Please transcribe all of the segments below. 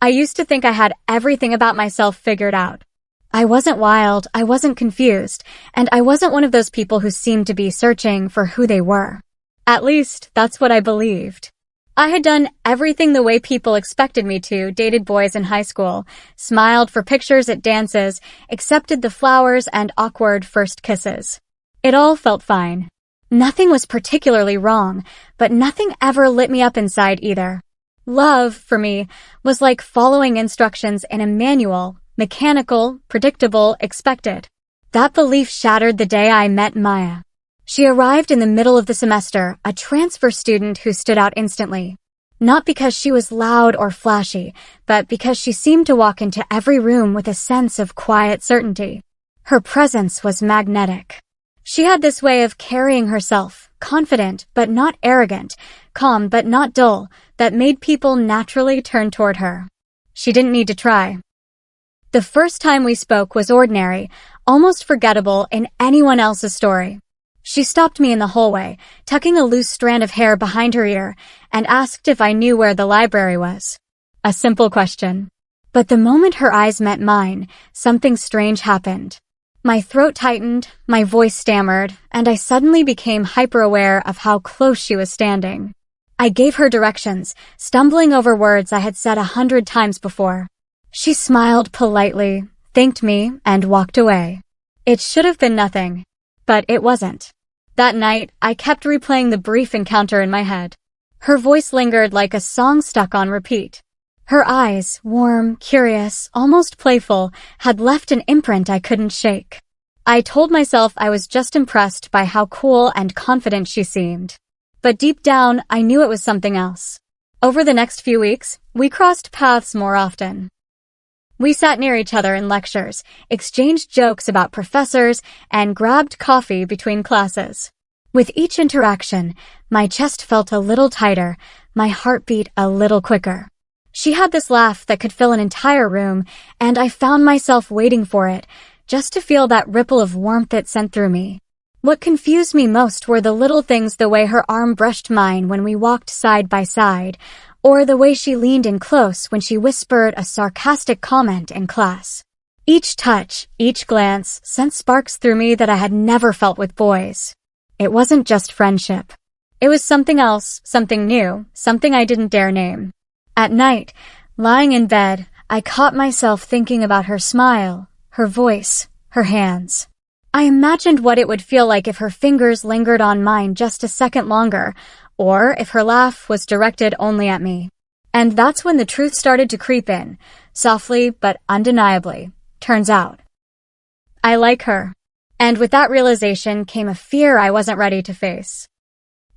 I used to think I had everything about myself figured out. I wasn't wild, I wasn't confused, and I wasn't one of those people who seemed to be searching for who they were. At least, that's what I believed. I had done everything the way people expected me to, dated boys in high school, smiled for pictures at dances, accepted the flowers and awkward first kisses. It all felt fine. Nothing was particularly wrong, but nothing ever lit me up inside either. Love, for me, was like following instructions in a manual, mechanical, predictable, expected. That belief shattered the day I met Maya. She arrived in the middle of the semester, a transfer student who stood out instantly. Not because she was loud or flashy, but because she seemed to walk into every room with a sense of quiet certainty. Her presence was magnetic. She had this way of carrying herself, confident but not arrogant, calm but not dull, that made people naturally turn toward her. She didn't need to try. The first time we spoke was ordinary, almost forgettable in anyone else's story. She stopped me in the hallway, tucking a loose strand of hair behind her ear, and asked if I knew where the library was. A simple question. But the moment her eyes met mine, something strange happened. My throat tightened, my voice stammered, and I suddenly became hyper-aware of how close she was standing. I gave her directions, stumbling over words I had said 100 times before. She smiled politely, thanked me, and walked away. It should have been nothing. But it wasn't. That night, I kept replaying the brief encounter in my head. Her voice lingered like a song stuck on repeat. Her eyes, warm, curious, almost playful, had left an imprint I couldn't shake. I told myself I was just impressed by how cool and confident she seemed. But deep down, I knew it was something else. Over the next few weeks, we crossed paths more often. We sat near each other in lectures, exchanged jokes about professors, and grabbed coffee between classes. With each interaction, my chest felt a little tighter, my heart beat a little quicker. She had this laugh that could fill an entire room, and I found myself waiting for it, just to feel that ripple of warmth it sent through me. What confused me most were the little things, the way her arm brushed mine when we walked side by side, or the way she leaned in close when she whispered a sarcastic comment in class. Each touch, each glance sent sparks through me that I had never felt with boys. It wasn't just friendship. It was something else, something new, something I didn't dare name. At night, lying in bed, I caught myself thinking about her smile, her voice, her hands. I imagined what it would feel like if her fingers lingered on mine just a second longer, or if her laugh was directed only at me. And that's when the truth started to creep in, softly but undeniably. Turns out, I like her. And with that realization came a fear I wasn't ready to face.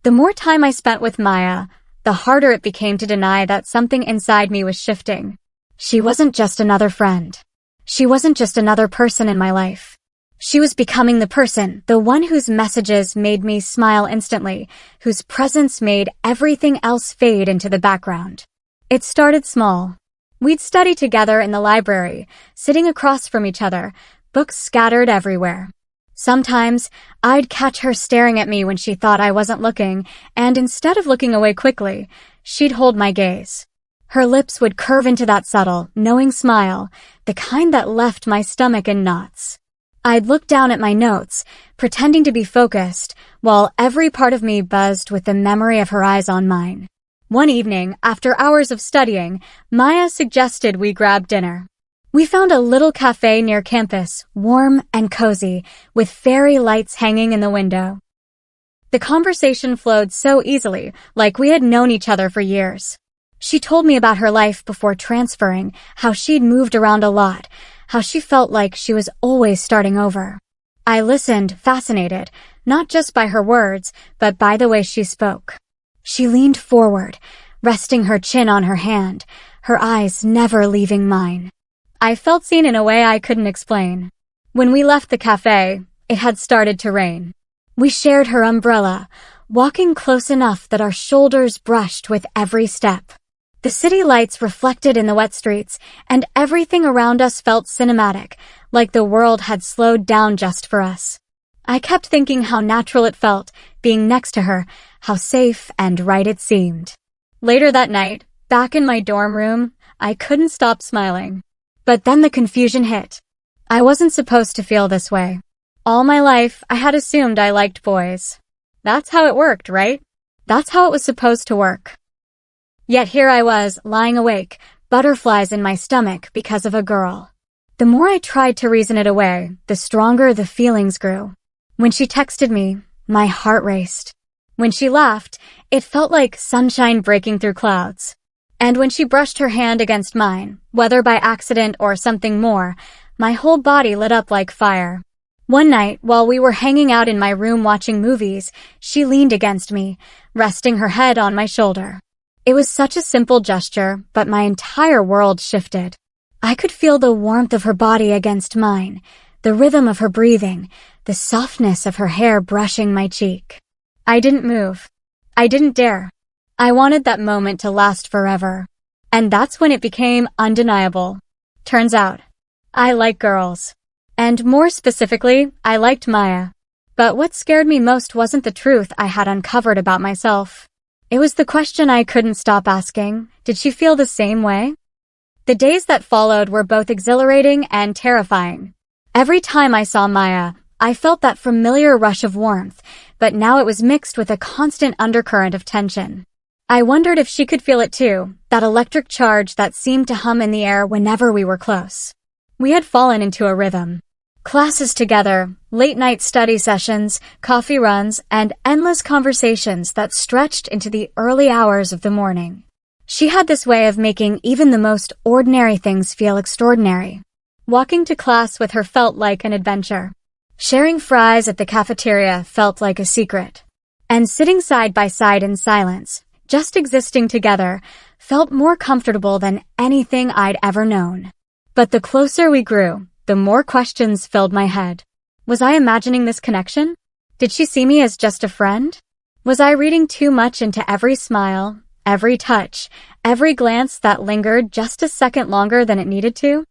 The more time I spent with Maya, the harder it became to deny that something inside me was shifting. She wasn't just another friend. She wasn't just another person in my life. She was becoming the person, the one whose messages made me smile instantly, whose presence made everything else fade into the background. It started small. We'd study together in the library, sitting across from each other, books scattered everywhere. Sometimes, I'd catch her staring at me when she thought I wasn't looking, and instead of looking away quickly, she'd hold my gaze. Her lips would curve into that subtle, knowing smile, the kind that left my stomach in knots. I'd look down at my notes, pretending to be focused, while every part of me buzzed with the memory of her eyes on mine. One evening, after hours of studying, Maya suggested we grab dinner. We found a little cafe near campus, warm and cozy, with fairy lights hanging in the window. The conversation flowed so easily, like we had known each other for years. She told me about her life before transferring, how she'd moved around a lot, how she felt like she was always starting over. I listened, fascinated, not just by her words, but by the way she spoke. She leaned forward, resting her chin on her hand, her eyes never leaving mine. I felt seen in a way I couldn't explain. When we left the cafe, it had started to rain. We shared her umbrella, walking close enough that our shoulders brushed with every step. The city lights reflected in the wet streets, and everything around us felt cinematic, like the world had slowed down just for us. I kept thinking how natural it felt, being next to her, how safe and right it seemed. Later that night, back in my dorm room, I couldn't stop smiling. But then the confusion hit. I wasn't supposed to feel this way. All my life, I had assumed I liked boys. That's how it worked, right? That's how it was supposed to work. Yet here I was, lying awake, butterflies in my stomach because of a girl. The more I tried to reason it away, the stronger the feelings grew. When she texted me, my heart raced. When she laughed, it felt like sunshine breaking through clouds. And when she brushed her hand against mine, whether by accident or something more, my whole body lit up like fire. One night, while we were hanging out in my room watching movies, she leaned against me, resting her head on my shoulder. It was such a simple gesture, but my entire world shifted. I could feel the warmth of her body against mine, the rhythm of her breathing, the softness of her hair brushing my cheek. I didn't move. I didn't dare. I wanted that moment to last forever. And that's when it became undeniable. Turns out, I like girls. And more specifically, I liked Maya. But what scared me most wasn't the truth I had uncovered about myself. It was the question I couldn't stop asking. Did she feel the same way? The days that followed were both exhilarating and terrifying. Every time I saw Maya, I felt that familiar rush of warmth, but now it was mixed with a constant undercurrent of tension. I wondered if she could feel it too, that electric charge that seemed to hum in the air whenever we were close. We had fallen into a rhythm. Classes together, late-night study sessions, coffee runs, and endless conversations that stretched into the early hours of the morning. She had this way of making even the most ordinary things feel extraordinary. Walking to class with her felt like an adventure. Sharing fries at the cafeteria felt like a secret. And sitting side by side in silence, just existing together, felt more comfortable than anything I'd ever known. But the closer we grew, the more questions filled my head. Was I imagining this connection? Did she see me as just a friend? Was I reading too much into every smile, every touch, every glance that lingered just a second longer than it needed to?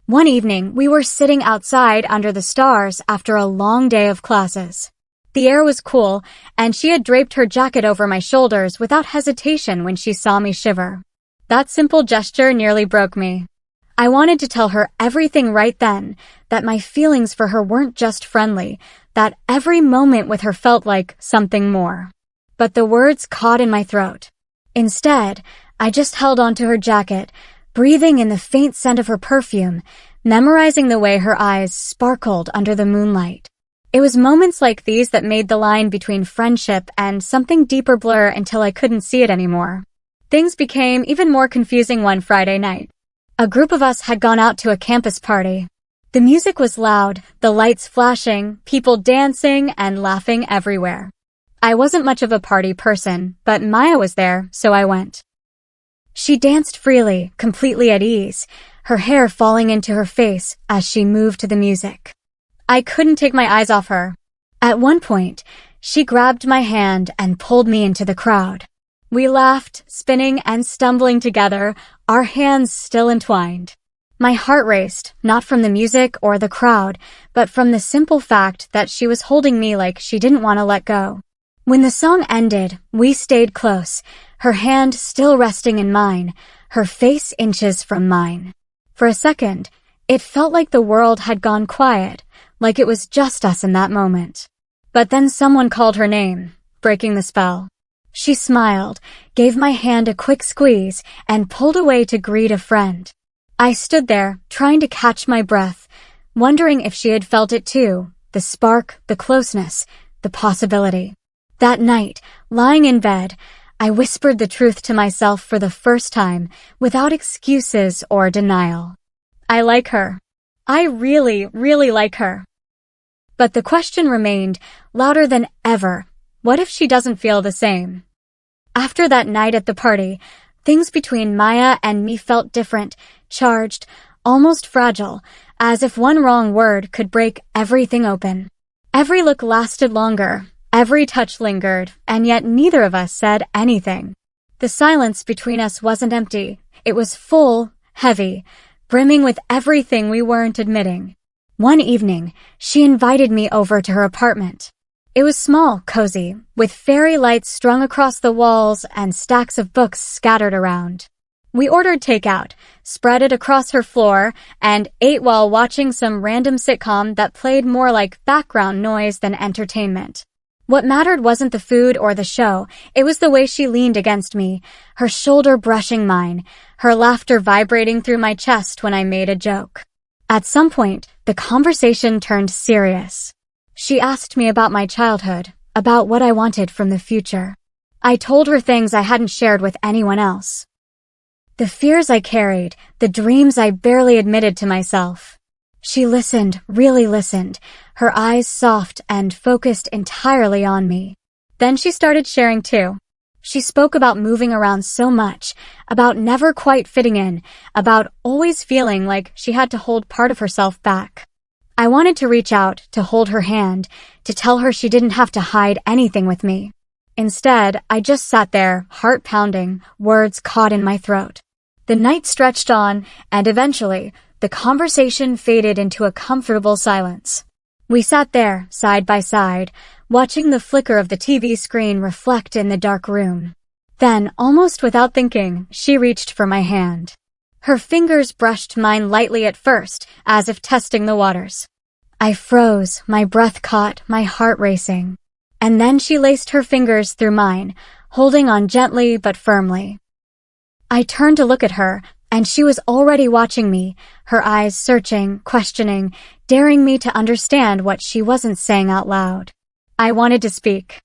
One evening, we were sitting outside under the stars after a long day of classes. The air was cool, and she had draped her jacket over my shoulders without hesitation when she saw me shiver. That simple gesture nearly broke me. I wanted to tell her everything right then, that my feelings for her weren't just friendly, that every moment with her felt like something more. But the words caught in my throat. Instead, I just held onto her jacket, breathing in the faint scent of her perfume, memorizing the way her eyes sparkled under the moonlight. It was moments like these that made the line between friendship and something deeper blur until I couldn't see it anymore. Things became even more confusing one Friday night. A group of us had gone out to a campus party. The music was loud, the lights flashing, people dancing and laughing everywhere. I wasn't much of a party person, but Maya was there, so I went. She danced freely, completely at ease, her hair falling into her face as she moved to the music. I couldn't take my eyes off her. At one point, she grabbed my hand and pulled me into the crowd. We laughed, spinning and stumbling together, our hands still entwined. My heart raced, not from the music or the crowd, but from the simple fact that she was holding me like she didn't want to let go. When the song ended, we stayed close, her hand still resting in mine, her face inches from mine. For a second, it felt like the world had gone quiet, like it was just us in that moment. But then someone called her name, breaking the spell. She smiled, gave my hand a quick squeeze, and pulled away to greet a friend. I stood there, trying to catch my breath, wondering if she had felt it too, the spark, the closeness, the possibility. That night, lying in bed, I whispered the truth to myself for the first time, without excuses or denial. I like her. I really, really like her. But the question remained, louder than ever. What if she doesn't feel the same? After that night at the party, things between Maya and me felt different, charged, almost fragile, as if one wrong word could break everything open. Every look lasted longer, every touch lingered, and yet neither of us said anything. The silence between us wasn't empty. It was full, heavy, brimming with everything we weren't admitting. One evening, she invited me over to her apartment. It was small, cozy, with fairy lights strung across the walls and stacks of books scattered around. We ordered takeout, spread it across her floor, and ate while watching some random sitcom that played more like background noise than entertainment. What mattered wasn't the food or the show, it was the way she leaned against me, her shoulder brushing mine, her laughter vibrating through my chest when I made a joke. At some point, the conversation turned serious. She asked me about my childhood, about what I wanted from the future. I told her things I hadn't shared with anyone else. The fears I carried, the dreams I barely admitted to myself. She listened, really listened, her eyes soft and focused entirely on me. Then she started sharing too. She spoke about moving around so much, about never quite fitting in, about always feeling like she had to hold part of herself back. I wanted to reach out, to hold her hand, to tell her she didn't have to hide anything with me. Instead, I just sat there, heart pounding, words caught in my throat. The night stretched on, and eventually, the conversation faded into a comfortable silence. We sat there, side by side, watching the flicker of the TV screen reflect in the dark room. Then, almost without thinking, she reached for my hand. Her fingers brushed mine lightly at first, as if testing the waters. I froze, my breath caught, my heart racing. And then she laced her fingers through mine, holding on gently but firmly. I turned to look at her, and she was already watching me, her eyes searching, questioning, daring me to understand what she wasn't saying out loud. I wanted to speak.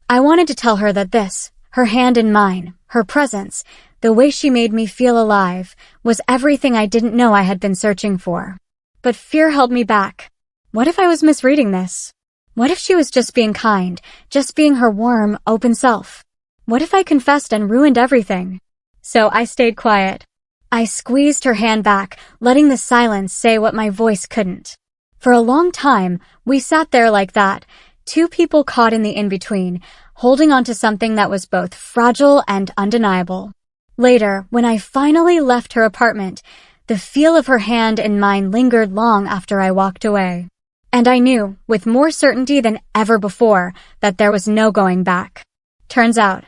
I wanted to tell her that this, her hand in mine, her presence, the way she made me feel alive, was everything I didn't know I had been searching for. But fear held me back. What if I was misreading this? What if she was just being kind, just being her warm, open self? What if I confessed and ruined everything? So I stayed quiet. I squeezed her hand back, letting the silence say what my voice couldn't. For a long time, we sat there like that, two people caught in the in-between, holding on to something that was both fragile and undeniable. Later, when I finally left her apartment, the feel of her hand in mine lingered long after I walked away. And I knew, with more certainty than ever before, that there was no going back. Turns out,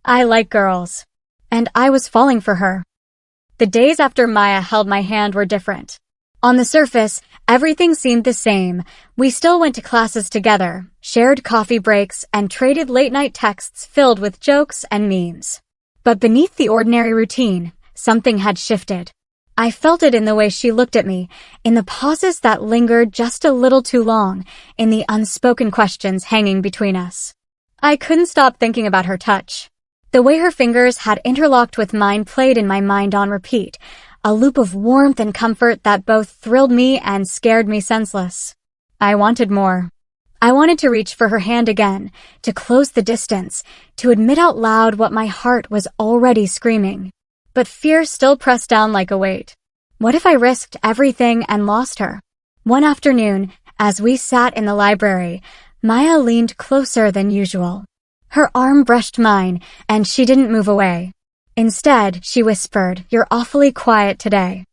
I like girls. And I was falling for her. The days after Maya held my hand were different. On the surface, everything seemed the same. We still went to classes together, shared coffee breaks, and traded late-night texts filled with jokes and memes. But beneath the ordinary routine, something had shifted. I felt it in the way she looked at me, in the pauses that lingered just a little too long, in the unspoken questions hanging between us. I couldn't stop thinking about her touch. The way her fingers had interlocked with mine played in my mind on repeat, a loop of warmth and comfort that both thrilled me and scared me senseless. I wanted more. I wanted to reach for her hand again, to close the distance, to admit out loud what my heart was already screaming. But fear still pressed down like a weight. What if I risked everything and lost her? One afternoon, as we sat in the library, Maya leaned closer than usual. Her arm brushed mine, and she didn't move away. Instead, she whispered, "You're awfully quiet today."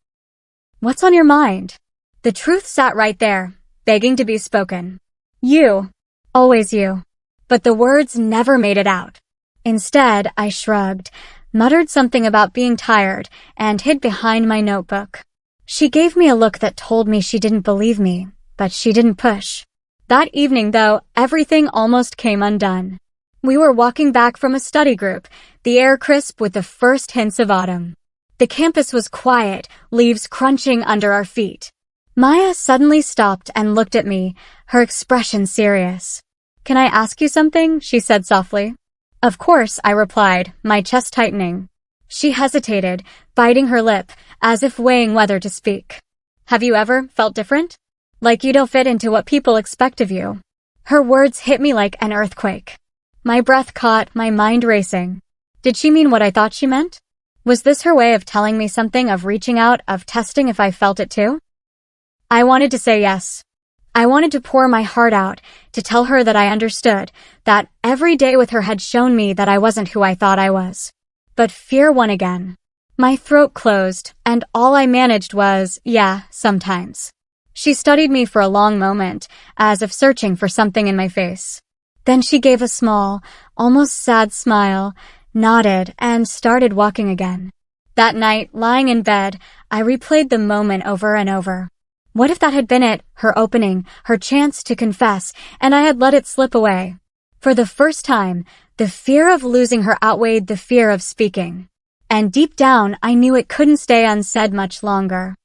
What's on your mind? The truth sat right there, begging to be spoken. You. Always you. But the words never made it out. Instead, I shrugged, muttered something about being tired, and hid behind my notebook. She gave me a look that told me she didn't believe me, but she didn't push. That evening, though, everything almost came undone. We were walking back from a study group, the air crisp with the first hints of autumn. The campus was quiet, leaves crunching under our feet. Maya suddenly stopped and looked at me, her expression serious. "Can I ask you something?" she said softly. "Of course," I replied, my chest tightening. She hesitated, biting her lip, as if weighing whether to speak. "Have you ever felt different? Like you don't fit into what people expect of you?" Her words hit me like an earthquake. My breath caught, my mind racing. Did she mean what I thought she meant? Was this her way of telling me something, of reaching out, of testing if I felt it too? I wanted to say yes. I wanted to pour my heart out, to tell her that I understood, that every day with her had shown me that I wasn't who I thought I was. But fear won again. My throat closed, and all I managed was, "Yeah, sometimes." She studied me for a long moment, as if searching for something in my face. Then she gave a small, almost sad smile, nodded, and started walking again. That night, lying in bed, I replayed the moment over and over. What if that had been it, her opening, her chance to confess, and I had let it slip away? For the first time, the fear of losing her outweighed the fear of speaking. And deep down, I knew it couldn't stay unsaid much longer.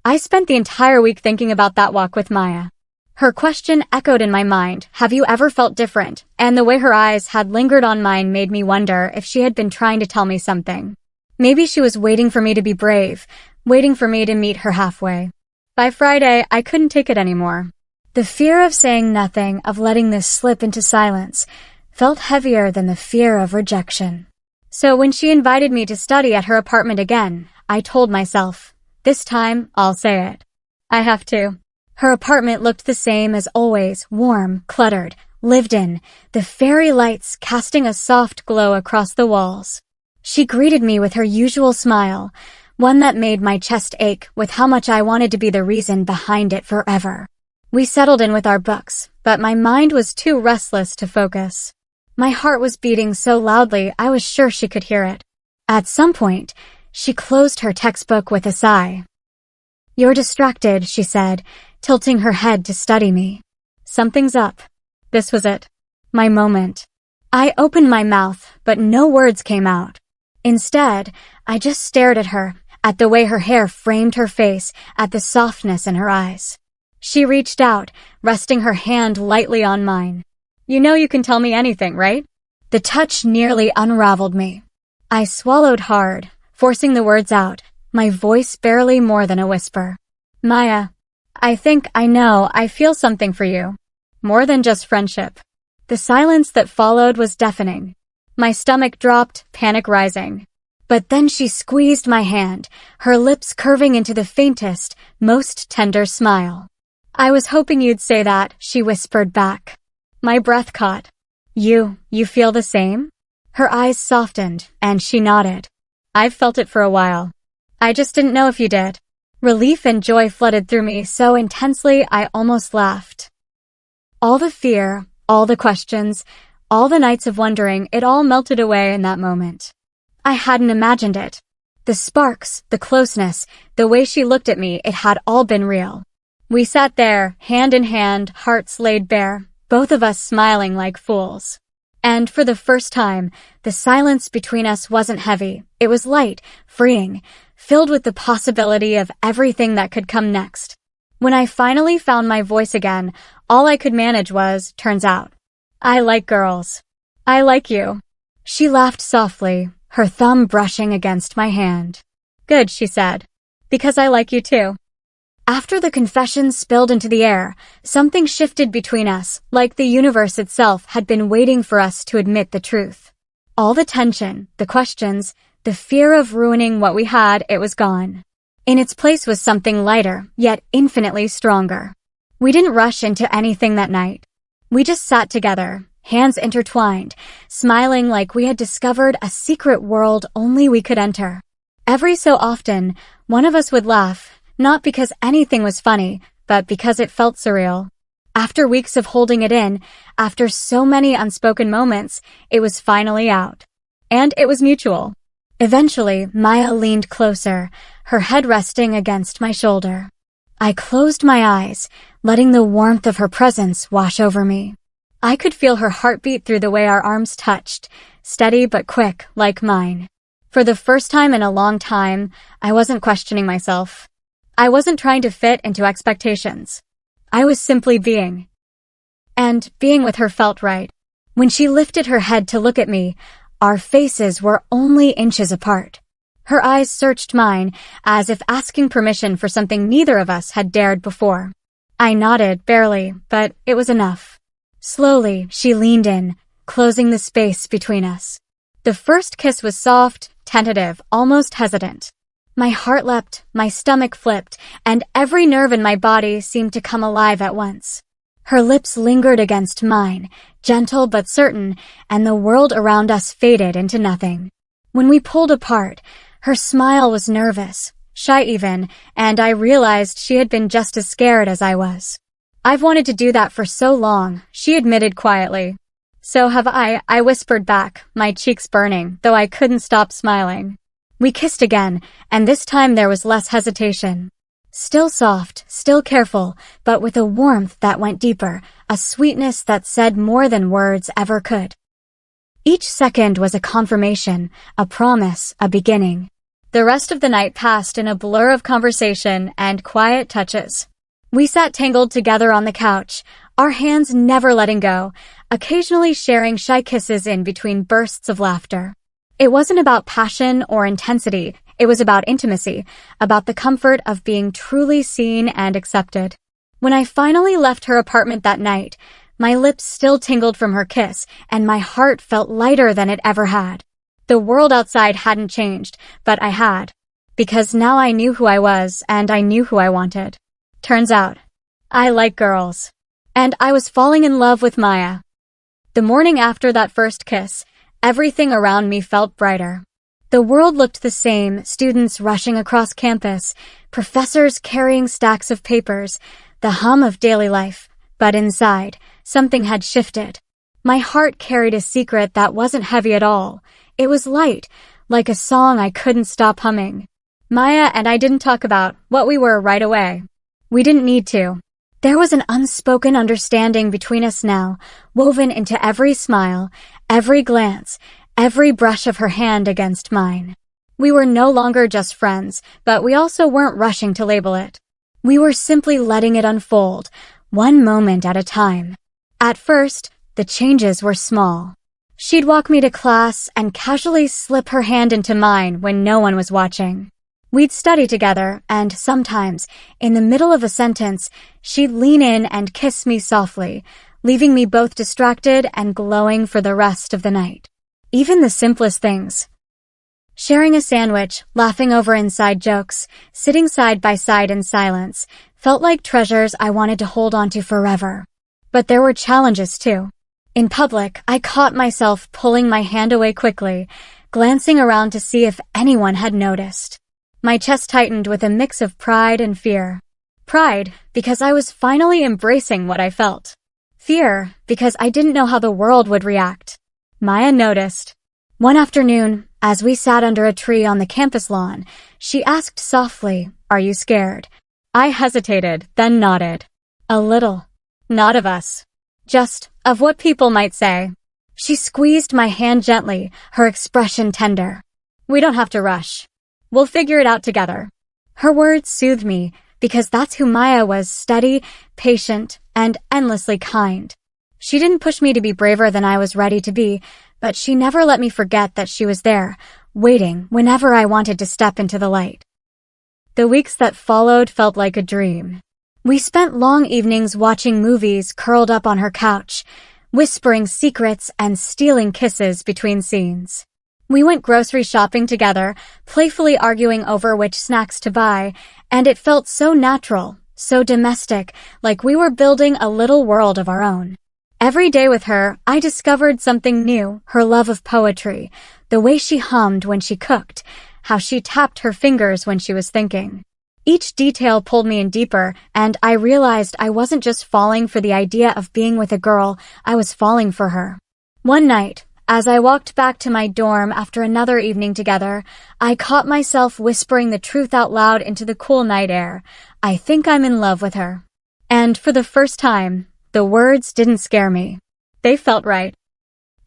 I spent the entire week thinking about that walk with Maya. Her question echoed in my mind, have you ever felt different? And the way her eyes had lingered on mine made me wonder if she had been trying to tell me something. Maybe she was waiting for me to be brave, waiting for me to meet her halfway. By Friday, I couldn't take it anymore. The fear of saying nothing, of letting this slip into silence, felt heavier than the fear of rejection. So when she invited me to study at her apartment again, I told myself, this time I'll say it. I have to. Her apartment looked the same as always, warm, cluttered, lived in, the fairy lights casting a soft glow across the walls. She greeted me with her usual smile, one that made my chest ache with how much I wanted to be the reason behind it forever. We settled in with our books, but my mind was too restless to focus. My heart was beating so loudly I was sure she could hear it. At some point, she closed her textbook with a sigh. You're distracted, she said, tilting her head to study me. Something's up. This was it. My moment. I opened my mouth, but no words came out. Instead, I just stared at her, at the way her hair framed her face, at the softness in her eyes. She reached out, resting her hand lightly on mine. You know you can tell me anything, right? The touch nearly unraveled me. I swallowed hard, forcing the words out, my voice barely more than a whisper. Maya, I think I know I feel something for you. More than just friendship. The silence that followed was deafening. My stomach dropped, panic rising. But then she squeezed my hand, her lips curving into the faintest, most tender smile. I was hoping you'd say that, she whispered back. My breath caught. You feel the same? Her eyes softened, and she nodded. I've felt it for a while. I just didn't know if you did. Relief and joy flooded through me so intensely I almost laughed. All the fear, all the questions, all the nights of wondering, it all melted away in that moment. I hadn't imagined it. The sparks, the closeness, the way she looked at me, it had all been real. We sat there, hand in hand, hearts laid bare, both of us smiling like fools. And for the first time, the silence between us wasn't heavy. It was light, freeing, filled with the possibility of everything that could come next. When I finally found my voice again, all I could manage was, turns out, I like girls. I like you. She laughed softly, her thumb brushing against my hand. Good, she said. Because I like you too. After the confession spilled into the air, something shifted between us, like the universe itself had been waiting for us to admit the truth. All the tension, the questions, the fear of ruining what we had, it was gone. In its place was something lighter, yet infinitely stronger. We didn't rush into anything that night. We just sat together, hands intertwined, smiling like we had discovered a secret world only we could enter. Every so often, one of us would laugh, not because anything was funny, but because it felt surreal. After weeks of holding it in, after so many unspoken moments, it was finally out. And it was mutual. Eventually, Maya leaned closer, her head resting against my shoulder. I closed my eyes, letting the warmth of her presence wash over me. I could feel her heartbeat through the way our arms touched, steady but quick, like mine. For the first time in a long time, I wasn't questioning myself. I wasn't trying to fit into expectations. I was simply being. And being with her felt right. When she lifted her head to look at me, our faces were only inches apart. Her eyes searched mine, as if asking permission for something neither of us had dared before. I nodded, barely, but it was enough. Slowly, she leaned in, closing the space between us. The first kiss was soft, tentative, almost hesitant. My heart leapt, my stomach flipped, and every nerve in my body seemed to come alive at once. Her lips lingered against mine, gentle but certain, and the world around us faded into nothing. When we pulled apart, her smile was nervous, shy even, and I realized she had been just as scared as I was. I've wanted to do that for so long, she admitted quietly. So have I whispered back, my cheeks burning, though I couldn't stop smiling. We kissed again, and this time there was less hesitation. Still soft, still careful, but with a warmth that went deeper, a sweetness that said more than words ever could. Each second was a confirmation, a promise, a beginning. The rest of the night passed in a blur of conversation and quiet touches. We sat tangled together on the couch, our hands never letting go, occasionally sharing shy kisses in between bursts of laughter. It wasn't about passion or intensity, it was about intimacy, about the comfort of being truly seen and accepted. When I finally left her apartment that night, my lips still tingled from her kiss, and my heart felt lighter than it ever had. The world outside hadn't changed, but I had. Because now I knew who I was, and I knew who I wanted. Turns out, I like girls. And I was falling in love with Maya. The morning after that first kiss, everything around me felt brighter. The world looked the same, students rushing across campus, professors carrying stacks of papers, the hum of daily life. But inside, something had shifted. My heart carried a secret that wasn't heavy at all. It was light, like a song I couldn't stop humming. Maya and I didn't talk about what we were right away. We didn't need to. There was an unspoken understanding between us now, woven into every smile, every glance, every brush of her hand against mine. We were no longer just friends, but we also weren't rushing to label it. We were simply letting it unfold, one moment at a time. At first, the changes were small. She'd walk me to class and casually slip her hand into mine when no one was watching. We'd study together, and sometimes, in the middle of a sentence, she'd lean in and kiss me softly, leaving me both distracted and glowing for the rest of the night. Even the simplest things. Sharing a sandwich, laughing over inside jokes, sitting side by side in silence, felt like treasures I wanted to hold on to forever. But there were challenges too. In public, I caught myself pulling my hand away quickly, glancing around to see if anyone had noticed. My chest tightened with a mix of pride and fear. Pride, because I was finally embracing what I felt. Fear, because I didn't know how the world would react. Maya noticed. One afternoon, as we sat under a tree on the campus lawn, she asked softly, "Are you scared?" I hesitated, then nodded. A little. Not of us. Just of what people might say. She squeezed my hand gently, her expression tender. "We don't have to rush. We'll figure it out together." Her words soothed me, because that's who Maya was, steady, patient, and endlessly kind. She didn't push me to be braver than I was ready to be, but she never let me forget that she was there, waiting whenever I wanted to step into the light. The weeks that followed felt like a dream. We spent long evenings watching movies curled up on her couch, whispering secrets and stealing kisses between scenes. We went grocery shopping together, playfully arguing over which snacks to buy, and it felt so natural, so domestic, like we were building a little world of our own. Every day with her, I discovered something new, her love of poetry, the way she hummed when she cooked, how she tapped her fingers when she was thinking. Each detail pulled me in deeper, and I realized I wasn't just falling for the idea of being with a girl, I was falling for her. One night, as I walked back to my dorm after another evening together, I caught myself whispering the truth out loud into the cool night air. I think I'm in love with her. And for the first time, the words didn't scare me. They felt right.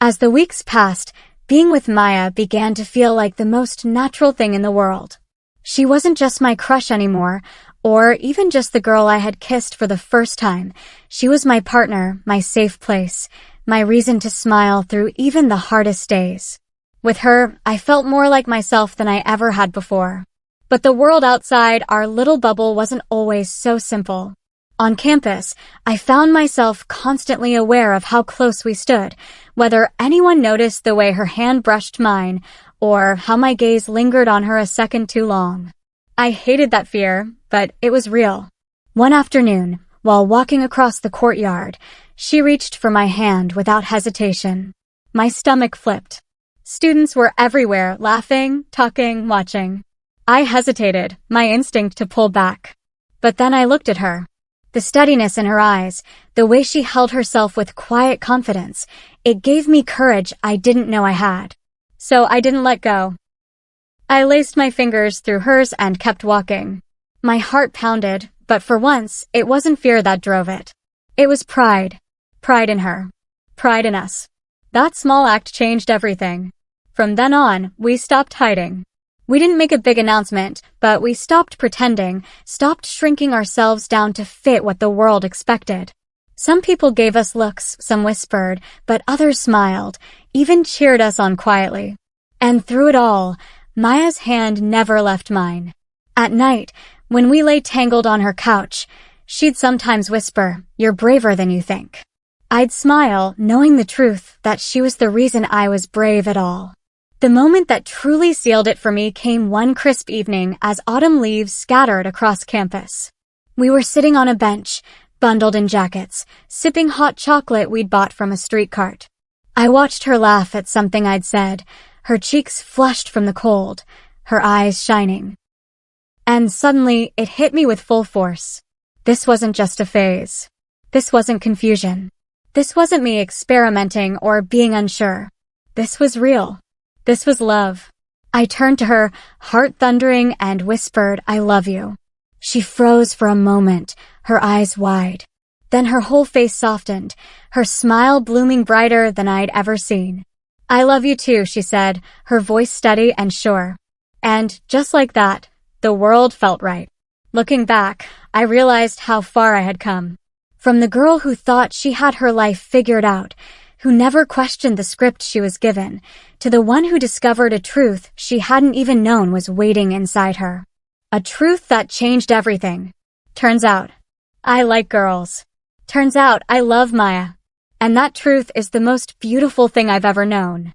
As the weeks passed, being with Maya began to feel like the most natural thing in the world. She wasn't just my crush anymore, or even just the girl I had kissed for the first time. She was my partner, my safe place, my reason to smile through even the hardest days. With her, I felt more like myself than I ever had before. But the world outside our little bubble wasn't always so simple. On campus, I found myself constantly aware of how close we stood, whether anyone noticed the way her hand brushed mine, or how my gaze lingered on her a second too long. I hated that fear, but it was real. One afternoon, while walking across the courtyard, she reached for my hand without hesitation. My stomach flipped. Students were everywhere, laughing, talking, watching. I hesitated, my instinct to pull back. But then I looked at her. The steadiness in her eyes, the way she held herself with quiet confidence, it gave me courage I didn't know I had. So I didn't let go. I laced my fingers through hers and kept walking. My heart pounded, but for once, it wasn't fear that drove it. It was pride. Pride in her. Pride in us. That small act changed everything. From then on, we stopped hiding. We didn't make a big announcement, but we stopped pretending, stopped shrinking ourselves down to fit what the world expected. Some people gave us looks, some whispered, but others smiled, even cheered us on quietly. And through it all, Maya's hand never left mine. At night, when we lay tangled on her couch, she'd sometimes whisper, "You're braver than you think." I'd smile, knowing the truth, that she was the reason I was brave at all. The moment that truly sealed it for me came one crisp evening as autumn leaves scattered across campus. We were sitting on a bench, bundled in jackets, sipping hot chocolate we'd bought from a street cart. I watched her laugh at something I'd said, her cheeks flushed from the cold, her eyes shining. And suddenly, it hit me with full force. This wasn't just a phase. This wasn't confusion. This wasn't me experimenting or being unsure. This was real. This was love. I turned to her, heart thundering, and whispered, "I love you." She froze for a moment, her eyes wide. Then her whole face softened, her smile blooming brighter than I'd ever seen. "I love you too," she said, her voice steady and sure. And just like that, the world felt right. Looking back, I realized how far I had come. From the girl who thought she had her life figured out, who never questioned the script she was given, to the one who discovered a truth she hadn't even known was waiting inside her. A truth that changed everything. Turns out, I like girls. Turns out, I love Maya. And that truth is the most beautiful thing I've ever known.